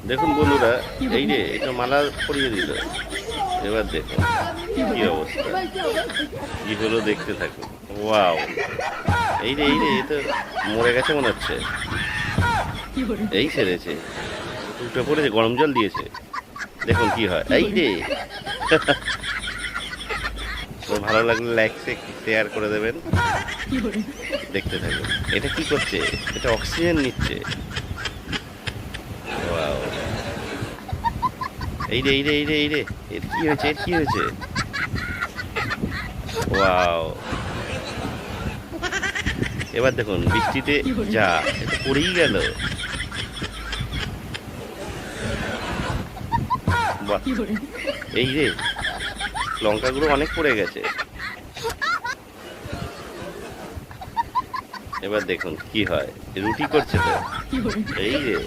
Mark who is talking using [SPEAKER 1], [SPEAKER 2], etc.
[SPEAKER 1] দেখুন বন্ধুরা, এই যে এটা মালা পরিয়ে দিল। এবার দেখুন কি অবস্থা, কি হলো দেখতে থাকুন। ওয়াও, এই রে এ তো মরে গেছে মনে হচ্ছে। এই ছেড়েছে, উঠে পড়েছে, গরম জল দিয়েছে। দেখুন কি হয়। এই রে তো ভালো লাগলে লাইক শেয়ার করে দেবেন, দেখতে থাকুন। এটা কি করছে? এটা অক্সিজেন নিচ্ছে। ওয়াও, এই রে এর কি হয়েছে, এর কি হয়েছে? ওয়াও, এবার দেখুন বৃষ্টিতে যা এটা পড়েই গেল। বাহ, এই রে লঙ্কাগুলো অনেক পড়ে গেছে। এবার দেখুন কি হয়, রুটি করছে তো। এই রে